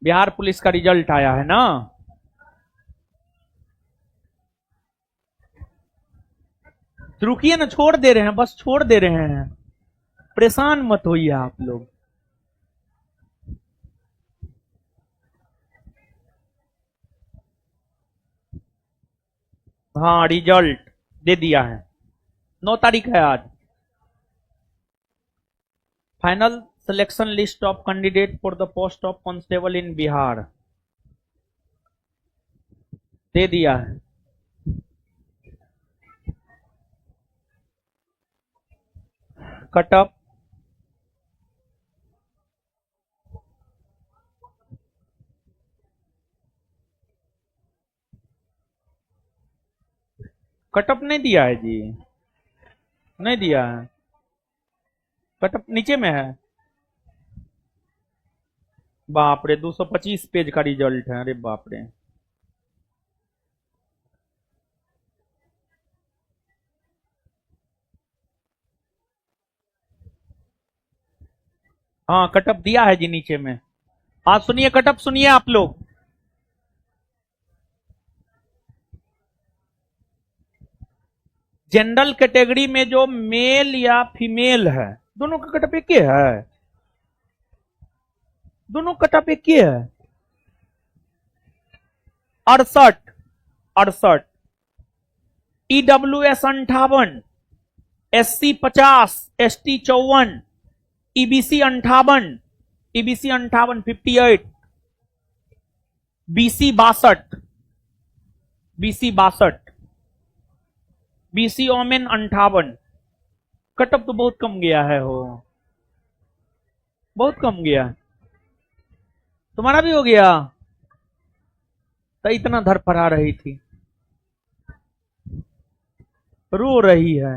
Bihar police का result आया है ना। रुकिए ना, छोड़ दे रहे हैं, बस छोड़ दे रहे हैं, परेशान मत होइए आप लोग। हाँ, रिजल्ट दे दिया है, 9 तारीख है आज। Final selection list of candidate for the post of constable in Bihar दे दिया है। कटअप कटअप नहीं दिया है जी, नहीं दिया है, कटअप नीचे में है। बाप रे, 225 पेज का रिजल्ट है, अरे बाप रे। हाँ, कटअप दिया है जी नीचे में। आज सुनिए कटअप, सुनिए आप लोग। जनरल कैटेगरी में जो मेल या फीमेल है, दोनों का कटअप एक ही है, दोनों कटअप एक ही है। 68 EWS 58, SC 50, ST 54, EBC 58, EBC 58, BC 62, BC women 58। Cut up तो बहुत कम गया है, हो बहुत कम गया। तुम्हारा भी हो गया तो इतना धड़फड़ा रही थी, रो रही है,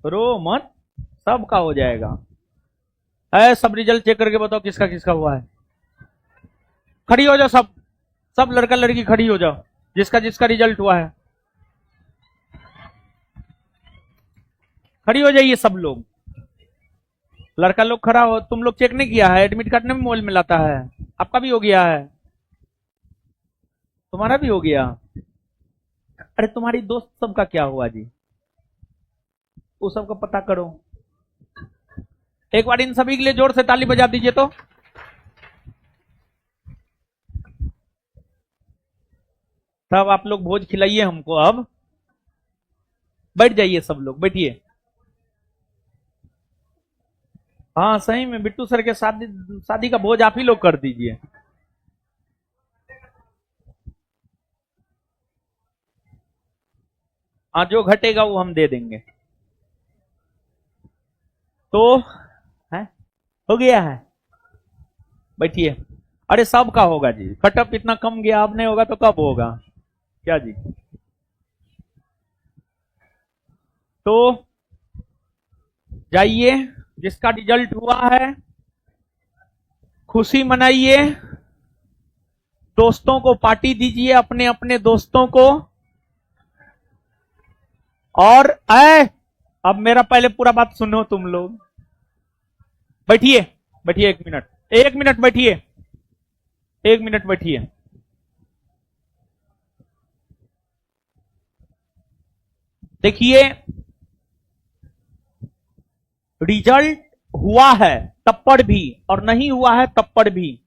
रो मत, सबका हो जाएगा। है, सब रिजल्ट चेक करके बताओ किसका किसका हुआ है। खड़ी हो जाओ सब, सब लड़का लड़की खड़ी हो जाओ, जिसका जिसका रिजल्ट हुआ है खड़ी हो जाइए सब लोग। लड़का लोग खड़ा हो, तुम लोग चेक नहीं किया है, एडमिट कार्ड में मोबाइल में लाता है, आपका भी हो गया है, तुम्हारा भी हो गया। अरे तुम्हारी दोस्त सबका क्या हुआ जी, वो सबका पता करो। एक बार इन सभी के लिए जोर से ताली बजा दीजिए तो। तब आप लोग भोज खिलाइए हमको। अब बैठ जाइए सब लोग, बैठिए। हाँ सही में, बिट्टू सर के शादी शादी का भोज आप ही लोग कर दीजिए। हाँ, जो घटेगा वो हम दे देंगे। तो है, हो गया है, बैठिए। अरे सबका होगा जी, कटअप इतना कम गया, अब नहीं होगा तो कब होगा क्या जी। तो जाइए, जिसका रिजल्ट हुआ है खुशी मनाइए, दोस्तों को पार्टी दीजिए, अपने अपने दोस्तों को। और अब मेरा पहले पूरा बात सुनो तुम लोग। बैठिए बैठिए, 1 मिनट, 1 मिनट बैठिए, 1 मिनट बैठिए। देखिए, रिजल्ट हुआ है तब पर भी और नहीं हुआ है तब पर भी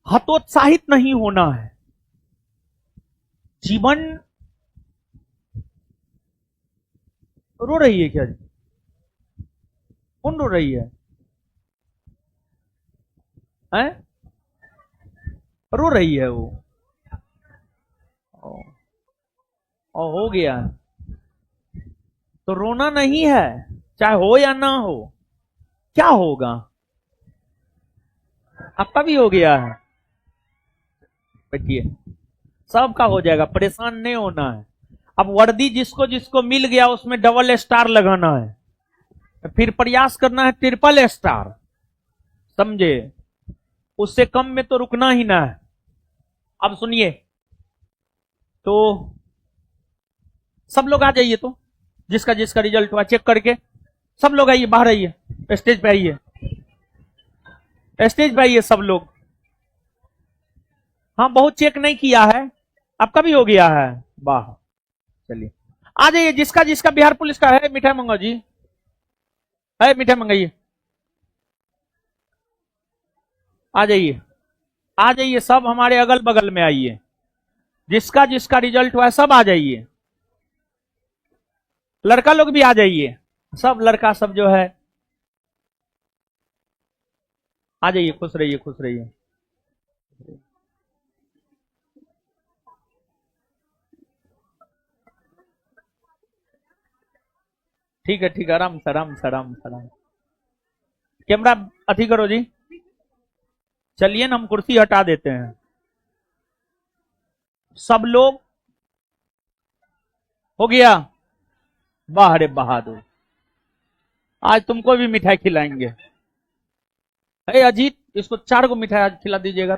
हतोत्साहित नहीं होना है। जीवन, रो रही है क्या जी, कौन रो रही है? हैं? रो रही है वो। और हो गया तो रोना नहीं है, चाहे हो या ना हो। क्या होगा, आपका भी हो गया है, बैठिए, सबका हो जाएगा, परेशान नहीं होना है। अब वर्दी जिसको जिसको मिल गया उसमें डबल स्टार लगाना है, फिर प्रयास करना है ट्रिपल स्टार, समझे? उससे कम में तो रुकना ही ना है। अब सुनिए, तो सब लोग आ जाइए, तो जिसका जिसका रिजल्ट हुआ चेक करके सब लोग आइए, बाहर आइए, स्टेज पे आइए, स्टेज पे आइए सब लोग। हाँ, बहुत चेक नहीं किया है, आपका भी हो गया है, वाह। चलिए आ जाइए, जिसका जिसका बिहार पुलिस का है मिठाई मंगाओ जी, है मिठाई मंगाइए, आ जाइए, आ जाइए, सब हमारे अगल बगल में आइए, जिसका जिसका रिजल्ट हुआ है सब आ जाइए, लड़का लोग भी आ जाइए, सब लड़का सब जो है आ जाइए, खुश रहिए खुश रहिए। ठीक है ठीक है, आराम से आराम से आराम से आराम। कैमरा अथी करो जी, चलिए ना हम कुर्सी हटा देते हैं, सब लोग हो गया, वाह रे बहादुर, आज तुमको भी मिठाई खिलाएंगे। अरे अजीत, इसको 4 गो मिठाई आज खिला दीजिएगा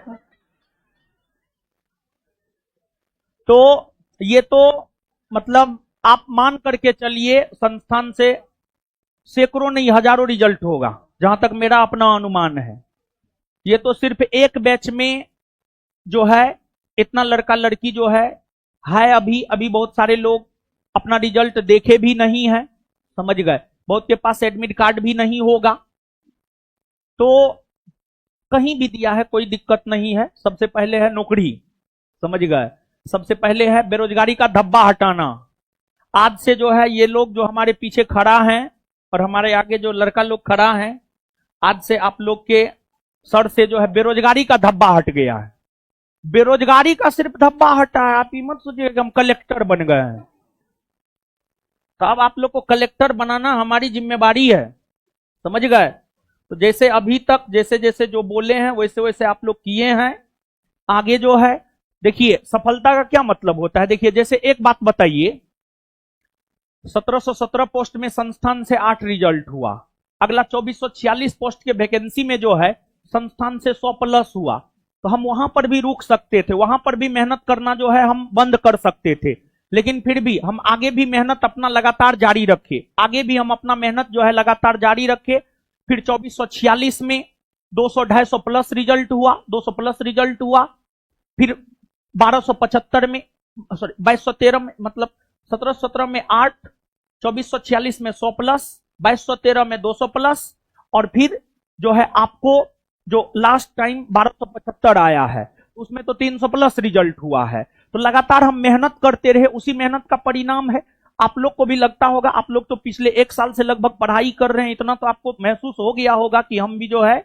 तो ये तो मतलब आप मान करके चलिए संस्थान से सैकड़ों नहीं हजारों रिजल्ट होगा, जहां तक मेरा अपना अनुमान है। ये तो सिर्फ एक बैच में जो है इतना लड़का लड़की जो है अभी अभी बहुत सारे लोग अपना रिजल्ट देखे भी नहीं है, समझ गए, बहुत के पास एडमिट कार्ड भी नहीं होगा, तो कहीं भी दिया है कोई दिक्कत नहीं है। सबसे पहले है नौकरी, समझ गए, सबसे पहले है बेरोजगारी का धब्बा हटाना। आज से जो है ये लोग जो हमारे पीछे खड़ा है और हमारे आगे जो लड़का लोग खड़ा है, आज से आप लोग के सर से जो है बेरोजगारी का धब्बा हट गया है, बेरोजगारी का सिर्फ धब्बा हटा है। आप ये मत सोचिएगा हम कलेक्टर बन गए हैं, तो अब आप लोग को कलेक्टर बनाना हमारी जिम्मेवारी है, समझ गए। तो जैसे अभी तक जैसे जैसे जो बोले हैं वैसे वैसे आप लोग किए हैं, आगे जो है देखिए सफलता का क्या मतलब होता है। देखिए जैसे एक बात बताइए, 1717 पोस्ट में संस्थान से 8 रिजल्ट हुआ, अगला 2446 पोस्ट के वैकेंसी में जो है संस्थान से 100 प्लस हुआ, तो हम वहां पर भी रुक सकते थे, वहां पर भी मेहनत करना जो है हम बंद कर सकते थे, लेकिन फिर भी हम आगे भी मेहनत अपना लगातार जारी रखे, आगे भी हम अपना मेहनत जो है लगातार जारी रखे। फिर 2446 में 200-250 प्लस रिजल्ट हुआ, 200 प्लस रिजल्ट हुआ। फिर 1275 में सॉरी 2213 में, मतलब 1717 में 8, 2446 में 100 प्लस, 2213 में 200 प्लस, और फिर जो है आपको जो लास्ट टाइम 1275 आया है उसमें तो 300 प्लस रिजल्ट हुआ है। तो लगातार हम मेहनत करते रहे, उसी मेहनत का परिणाम है। आप लोग को भी लगता होगा, आप लोग तो पिछले 1 साल से लगभग पढ़ाई कर रहे हैं, इतना तो आपको महसूस हो गया होगा कि हम भी जो है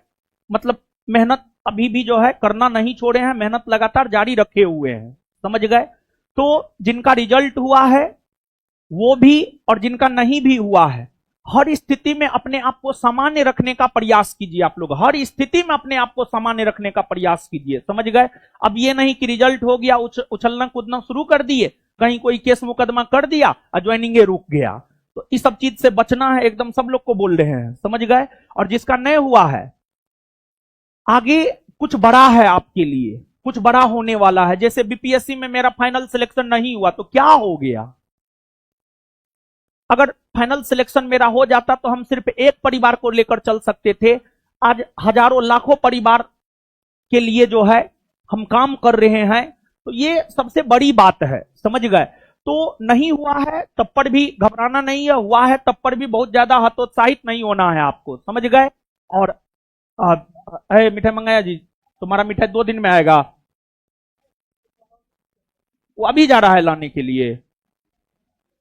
मतलब मेहनत अभी भी जो है करना नहीं छोड़े हैं, मेहनत लगातार जारी रखे हुए हैं, समझ गए। तो जिनका रिजल्ट हुआ है वो भी और जिनका नहीं भी हुआ है, हर स्थिति में अपने आप को सामान्य रखने का प्रयास कीजिए। आप लोग हर स्थिति में अपने आप को सामान्य रखने का प्रयास कीजिए, समझ गए। अब ये नहीं कि रिजल्ट हो गया उछलना कूदना शुरू कर दिए, कहीं कोई केस मुकदमा कर दिया और ज्वाइनिंग रुक गया, तो इस सब चीज से बचना है, एकदम सब लोग को बोल रहे हैं, समझ गए। और जिसका नहीं हुआ है आगे कुछ बड़ा है आपके लिए, कुछ बड़ा होने वाला है। जैसे बीपीएससी में मेरा फाइनल सिलेक्शन नहीं हुआ तो क्या हो गया, अगर फाइनल सिलेक्शन मेरा हो जाता तो हम सिर्फ एक परिवार को लेकर चल सकते थे, आज हजारों लाखों परिवार के लिए जो है हम काम कर रहे हैं, तो ये सबसे बड़ी बात है, समझ गए। तो नहीं हुआ है तब पर भी घबराना नहीं है, हुआ है तब पर भी बहुत ज्यादा हतोत्साहित नहीं होना है आपको, समझ गए। और मिठाई मंगाया जी, तुम्हारा मिठाई 2 दिन में आएगा, वो अभी जा रहा है लाने के लिए,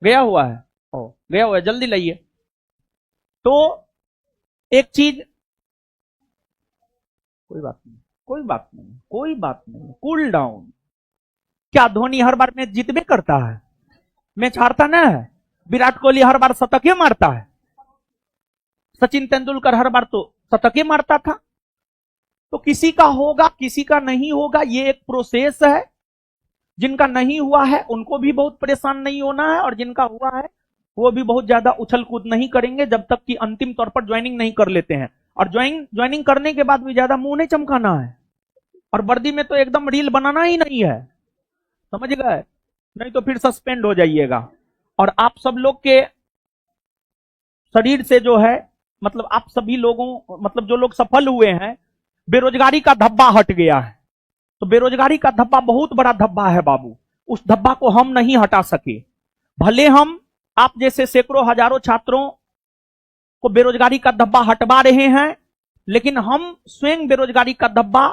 गया हुआ है, गया हुआ है, जल्दी लाइए। तो एक चीज, कोई बात नहीं कोई बात नहीं कोई बात नहीं, कूल डाउन। क्या धोनी हर बार मैच जीतबे करता है, मैच हारता ना है। विराट कोहली हर बार शतकें मारता है, सचिन तेंदुलकर हर बार तो शतकें मारता था। तो किसी का होगा किसी का नहीं होगा, ये एक प्रोसेस है। जिनका नहीं हुआ है उनको भी बहुत परेशान नहीं होना है, और जिनका हुआ है वो भी बहुत ज्यादा उछल कूद नहीं करेंगे जब तक कि अंतिम तौर पर ज्वाइनिंग नहीं कर लेते हैं। और ज्वाइनिंग करने के बाद भी ज्यादा मुंह नहीं चमकाना है, और वर्दी में तो एकदम रील बनाना ही नहीं है, समझ गए, नहीं तो फिर सस्पेंड हो जाइएगा। और आप सब लोग के शरीर से जो है मतलब आप सभी लोगों मतलब जो लोग सफल हुए हैं, बेरोजगारी का धब्बा हट गया है, तो बेरोजगारी का धब्बा बहुत बड़ा धब्बा है बाबू, उस धब्बा को हम नहीं हटा सके। भले हम आप जैसे सैकड़ों हजारों छात्रों को बेरोजगारी का धब्बा हटवा रहे हैं, लेकिन हम स्वयं बेरोजगारी का धब्बा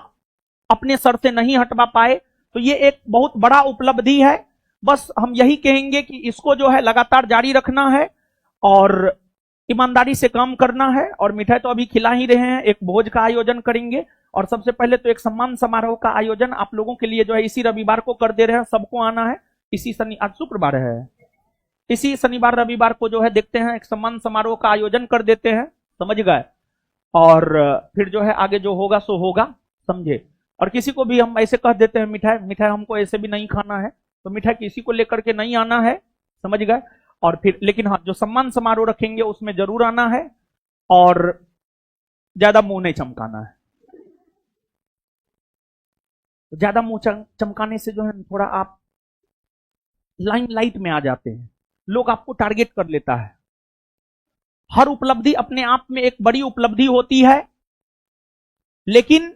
अपने सर से नहीं हटवा पाए, तो ये एक बहुत बड़ा उपलब्धि है। बस हम यही कहेंगे कि इसको जो है लगातार जारी रखना है और ईमानदारी से काम करना है। और मिठाई तो अभी खिला ही रहे हैं, एक भोज का आयोजन करेंगे और सबसे पहले तो एक सम्मान समारोह का आयोजन आप लोगों के लिए जो है इसी रविवार को कर दे रहे हैं, सबको आना है। इसी शनि, आज शुक्रवार है, इसी शनिवार रविवार को जो है देखते हैं एक सम्मान समारोह का आयोजन कर देते हैं, समझ गए। और फिर जो है आगे जो होगा सो होगा, समझे। और किसी को भी हम ऐसे कह देते हैं मिठाई मिठाई हमको ऐसे भी नहीं खाना है, तो मिठाई किसी को लेकर के नहीं आना है, समझ गए। और फिर लेकिन हाँ, जो सम्मान समारोह रखेंगे उसमें जरूर आना है और ज्यादा मुंह नहीं चमकाना है। ज्यादा मुंह चमकाने से जो है थोड़ा आप लाइमलाइट में आ जाते हैं, लोग आपको टारगेट कर लेता है। हर उपलब्धि अपने आप में एक बड़ी उपलब्धि होती है, लेकिन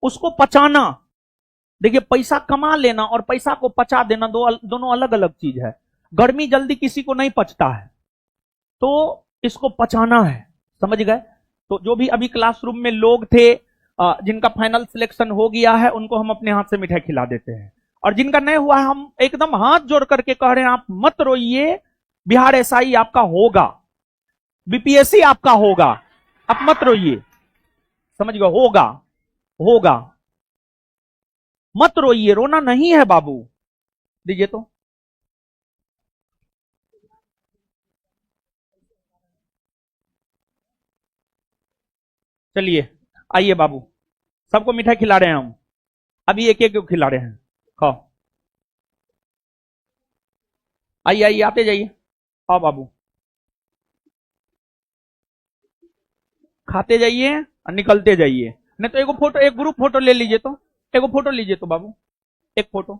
उसको पचाना, देखिए पैसा कमा लेना और पैसा को पचा देना दोनों अलग अलग चीज है। गर्मी जल्दी किसी को नहीं पचता है, तो इसको पचाना है, समझ गए। तो जो भी अभी क्लासरूम में लोग थे जिनका फाइनल सिलेक्शन हो गया है, उनको हम अपने हाथ से मिठाई खिला देते हैं। और जिनका नहीं हुआ है, हम एकदम हाथ जोड़ करके कह रहे हैं आप मत रोइए, बिहार एसआई आपका होगा, बीपीएससी आपका होगा, आप मत रोइए, समझ गए, होगा होगा, मत रोइए, रोना नहीं है बाबू। दीजिए तो, चलिए आइए बाबू, सबको मिठाई खिला रहे हैं हम, अभी एक एक खिला रहे हैं, खाओ, आइए आइए, आते जाइए, आओ बाबू, खाते जाइए और निकलते जाइए। नहीं तो एगो फोटो, एक ग्रुप फोटो ले लीजिए, तो एगो फोटो लीजिए तो बाबू, एक फोटो,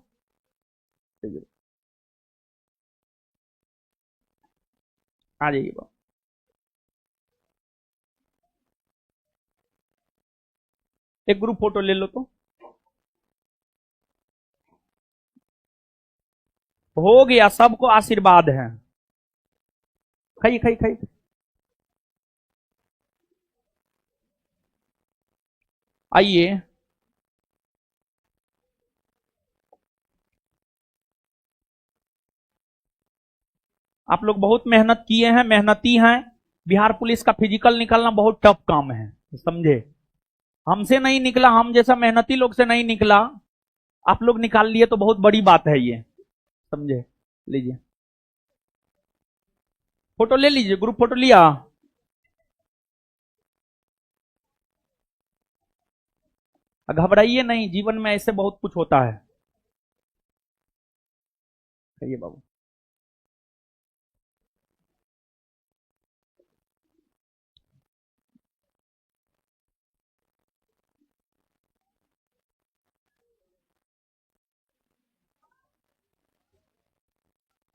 आ जाइए बाबू, एक ग्रुप फोटो ले लो तो, हो गया, सबको आशीर्वाद है। खाइए खाइए खाइए, आइए, आप लोग बहुत मेहनत किए हैं, मेहनती हैं। बिहार पुलिस का फिजिकल निकालना बहुत टफ काम है, समझे। हमसे नहीं निकला, हम जैसा मेहनती लोग से नहीं निकला, आप लोग निकाल लिए तो बहुत बड़ी बात है ये, समझे। लीजिए फोटो, ले लीजिए, ग्रुप फोटो लिया। घबराइए नहीं, जीवन में ऐसे बहुत कुछ होता है। कहिए बाबू,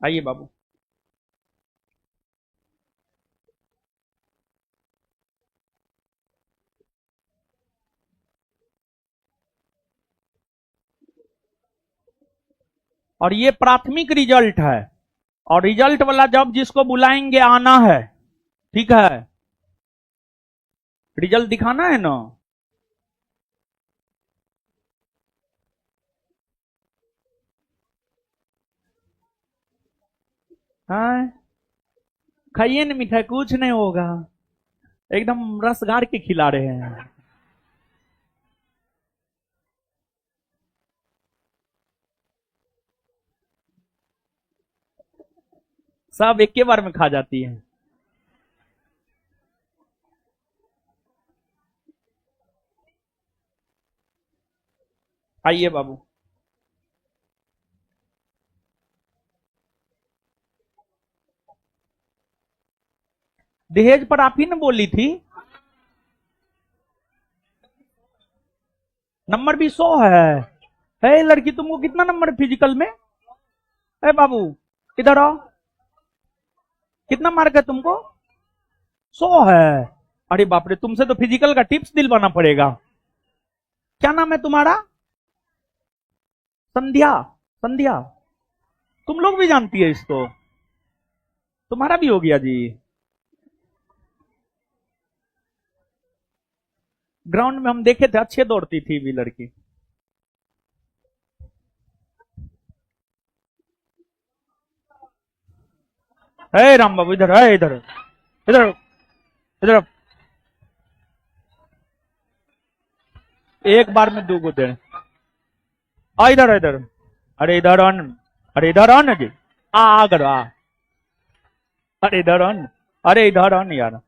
आइए बाबू, और ये प्राथमिक रिजल्ट है, और रिजल्ट वाला जब जिसको बुलाएंगे आना है, ठीक है, रिजल्ट दिखाना है ना। हाँ, खाइए ना मिठाई, कुछ नहीं होगा, एकदम रस गार के खिला रहे हैं। सब एक के बार में खा जाती है। आइए बाबू, दहेज पर आप ही ने बोली थी, नंबर भी 100 है लड़की, तुमको कितना नंबर फिजिकल में है बाबू, इधर आओ, कितना मार्क है तुमको, 100 है। अरे बाप रे, तुमसे तो फिजिकल का टिप्स दिलवाना पड़ेगा। क्या नाम है तुम्हारा? संध्या। संध्या, तुम लोग भी जानती है इसको? तुम्हारा भी हो गया जी। ग्राउंड में हम देखे थे, अच्छे दौड़ती थी भी लड़की। है राम बाबू, इधर है, इधर इधर इधर। एक बार में दो गो दे। आ इधर इधर। अरे इधर आन। अरे इधर आन जी। आ कर आ। अरे इधर आन। अरे इधर आन यार।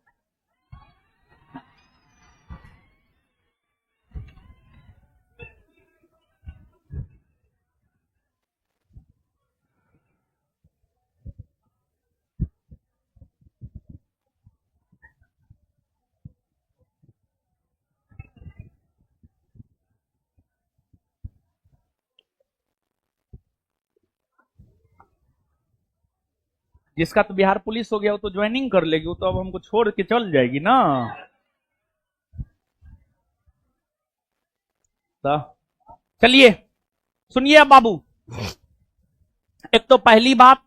जिसका तो बिहार पुलिस हो गया वो तो ज्वाइनिंग कर लेगी, वो तो अब हमको छोड़ के चल जाएगी ना। तो चलिए सुनिए अब बाबू, एक तो पहली बात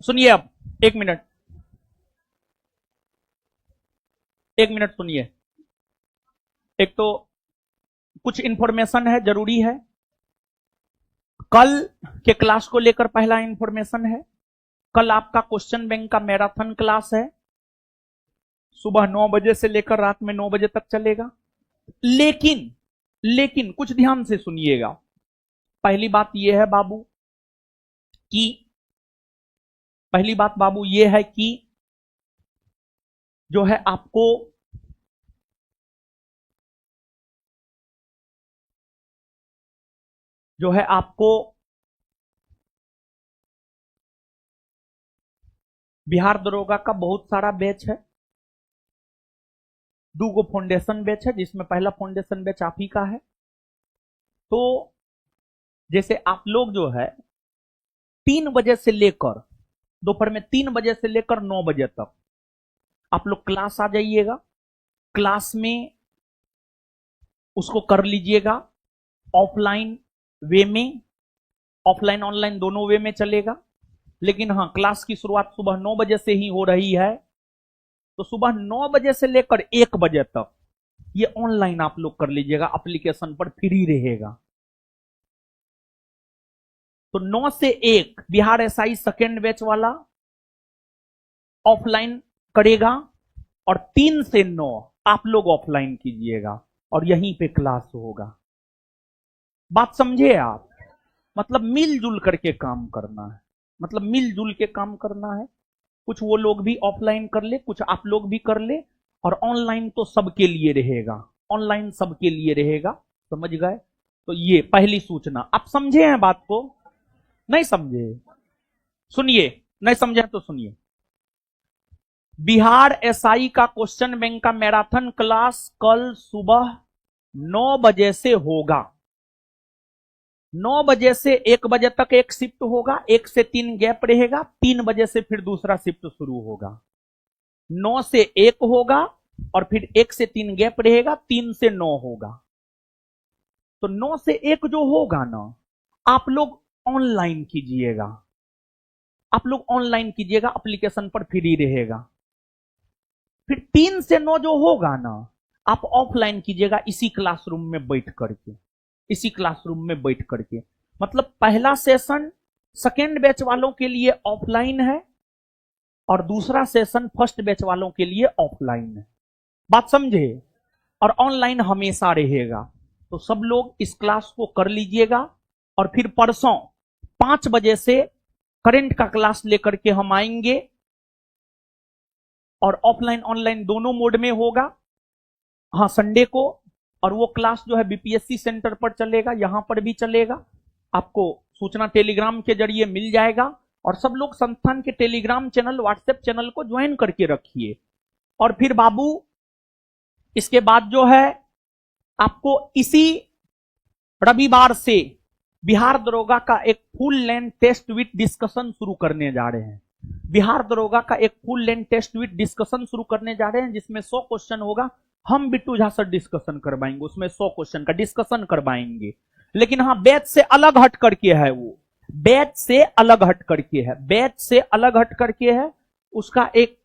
सुनिए। अब एक मिनट, एक मिनट सुनिए। एक तो कुछ इंफॉर्मेशन है, जरूरी है। कल के क्लास को लेकर पहला इंफॉर्मेशन है, कल आपका क्वेश्चन बैंक का मैराथन क्लास है। सुबह 9 बजे से लेकर रात में 9 बजे तक चलेगा। लेकिन लेकिन कुछ ध्यान से सुनिएगा। पहली बात यह है बाबू कि पहली बात बाबू यह है कि जो है आपको बिहार दरोगा का बहुत सारा बैच है। 2 गो फाउंडेशन बैच है, जिसमें पहला फाउंडेशन बैच आप ही का है। तो जैसे आप लोग जो है 3 बजे से लेकर दोपहर में 3 बजे से लेकर 9 बजे तक आप लोग क्लास आ जाइएगा। क्लास में उसको कर लीजिएगा ऑफलाइन वे में, ऑफलाइन ऑनलाइन दोनों वे में चलेगा। लेकिन हाँ, क्लास की शुरुआत सुबह 9 बजे से ही हो रही है। तो सुबह 9 बजे से लेकर 1 बजे तक ये ऑनलाइन आप लोग कर लीजिएगा, एप्लीकेशन पर फ्री रहेगा। तो 9 से 1 बिहार एसआई सेकेंड बैच वाला ऑफलाइन करेगा और 3 से 9 आप लोग ऑफलाइन कीजिएगा और यहीं पे क्लास होगा। बात समझे आप? मतलब मिलजुल करके काम करना है, मतलब मिलजुल के काम करना है। कुछ वो लोग भी ऑफलाइन कर ले, कुछ आप लोग भी कर ले, और ऑनलाइन तो सबके लिए रहेगा, ऑनलाइन सबके लिए रहेगा। समझ गए? तो ये पहली सूचना। आप समझे हैं बात को? नहीं समझे? सुनिए, नहीं समझे तो सुनिए। बिहार एसआई का क्वेश्चन बैंक का मैराथन क्लास कल सुबह 9 बजे से होगा। 9 बजे से 1 बजे तक एक शिफ्ट होगा, 1 से 3 गैप रहेगा, 3 बजे से फिर दूसरा शिफ्ट शुरू होगा। 9 से 1 होगा और फिर 1 से 3 गैप रहेगा, 3 से 9 होगा। तो 9 से 1 जो होगा ना, आप लोग ऑनलाइन कीजिएगा, आप लोग ऑनलाइन कीजिएगा, एप्लीकेशन पर फ्री रहेगा। फिर 3 से 9 जो होगा ना, आप ऑफलाइन कीजिएगा, इसी क्लासरूम में बैठ करके, इसी क्लासरूम में बैठ करके। मतलब पहला सेशन सेकेंड बैच वालों के लिए ऑफलाइन है और दूसरा सेशन फर्स्ट बैच वालों के लिए ऑफलाइन है। बात समझे? और ऑनलाइन हमेशा रहेगा। तो सब लोग इस क्लास को कर लीजिएगा और फिर परसों 5 बजे से करंट का क्लास लेकर के हम आएंगे और ऑफलाइन ऑनलाइन दोनों मोड में होगा। हाँ, संडे को। और वो क्लास जो है बीपीएससी सेंटर पर चलेगा, यहां पर भी चलेगा। आपको सूचना टेलीग्राम के जरिए मिल जाएगा। और सब लोग संस्थान के टेलीग्राम चैनल, व्हाट्सएप चैनल को ज्वाइन करके रखिए। और फिर बाबू इसके बाद जो है आपको इसी रविवार से बिहार दरोगा का एक full length test with discussion शुरू करने जा रहे हैं। बिहार दरोगा का एक full length test with discussion शुरू करने जा रहे हैं, जिसमें 100 क्वेश्चन होगा, हम बिट्टू झा सर डिस्कशन करवाएंगे, उसमें 100 क्वेश्चन का डिस्कशन करवाएंगे। लेकिन हाँ, बैच से अलग हट करके है, वो बैच से अलग हट करके है, बैच से अलग हट करके है। उसका एक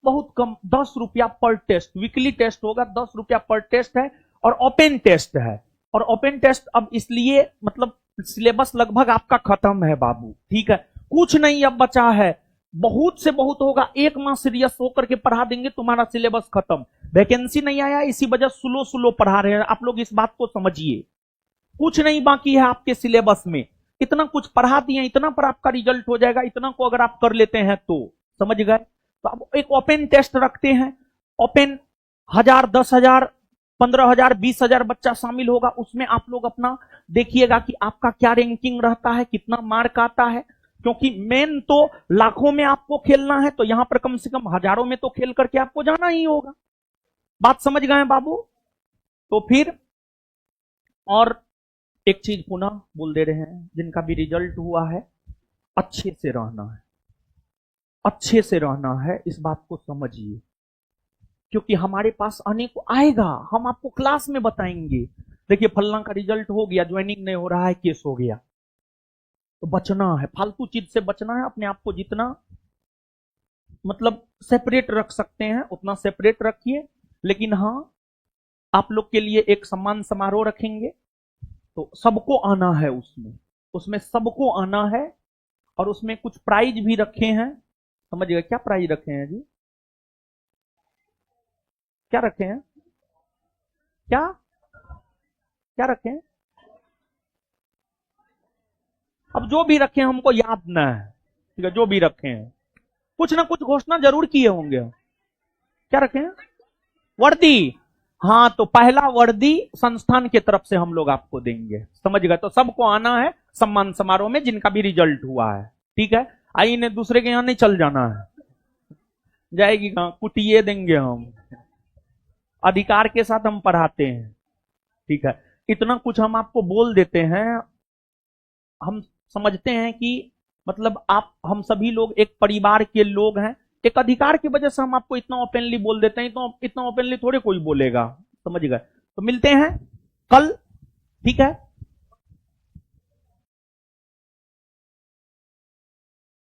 बहुत कम 10 रुपया पर टेस्ट, वीकली टेस्ट होगा, 10 रुपया पर टेस्ट है, और ओपन टेस्ट है। और ओपन टेस्ट अब इसलिए मतलब सिलेबस लगभग आपका खत्म है बाबू, ठीक है, कुछ नहीं अब बचा है, बहुत से बहुत होगा, 1 माह सीरियस होकर के पढ़ा देंगे, तुम्हारा सिलेबस खत्म। वैकेंसी नहीं आया, इसी वजह स्लो स्लो पढ़ा रहे हैं, आप लोग इस बात को समझिए। कुछ नहीं बाकी है आपके सिलेबस में, इतना कुछ पढ़ा दिए, इतना पर आपका रिजल्ट हो जाएगा, इतना को अगर आप कर लेते हैं तो समझ गए। तो अब एक ओपन टेस्ट रखते हैं, ओपन 1000, 10,000, 15,000, 20,000 बच्चा शामिल होगा, उसमें आप लोग अपना देखिएगा कि आपका क्या रैंकिंग रहता है, कितना मार्क आता है, क्योंकि मेन तो लाखों में आपको खेलना है, तो यहां पर कम से कम हजारों में तो खेल करके आपको जाना ही होगा। बात समझ गए बाबू? तो फिर और एक चीज पुनः बोल दे रहे हैं, जिनका भी रिजल्ट हुआ है, अच्छे से रहना है, अच्छे से रहना है, इस बात को समझिए, क्योंकि हमारे पास आने को आएगा, हम आपको क्लास में बताएंगे। देखिए फलना का रिजल्ट हो गया, ज्वाइनिंग नहीं हो रहा है, केस हो गया, तो बचना है, फालतू चीज से बचना है, अपने आप को जितना मतलब सेपरेट रख सकते हैं उतना सेपरेट रखिए। लेकिन हाँ, आप लोग के लिए एक सम्मान समारोह रखेंगे, तो सबको आना है, उसमें सबको आना है, और उसमें कुछ प्राइज भी रखे हैं, समझिएगा। क्या प्राइज रखे हैं जी? क्या रखे हैं? क्या क्या रखे हैं? अब जो भी रखे हैं हमको याद ना है, ठीक है, जो भी रखे हैं कुछ ना कुछ घोषणा जरूर किए होंगे। क्या रखे हैं? वर्दी। हाँ, तो पहला वर्दी संस्थान की तरफ से हम लोग आपको देंगे, समझ गए। तो सबको आना है सम्मान समारोह में, जिनका भी रिजल्ट हुआ है, ठीक है। आई ने दूसरे के यहां नहीं चल जाना है, जाएगी कहां, कुटिए देंगे हम, अधिकार के साथ हम पढ़ाते हैं, ठीक है। इतना कुछ हम आपको बोल देते हैं, हम समझते हैं कि मतलब आप, हम सभी लोग एक परिवार के लोग हैं, एक अधिकार की वजह से हम आपको इतना ओपनली बोल देते हैं, तो इतना ओपनली थोड़े कोई बोलेगा, समझ गए। तो मिलते हैं कल, ठीक है।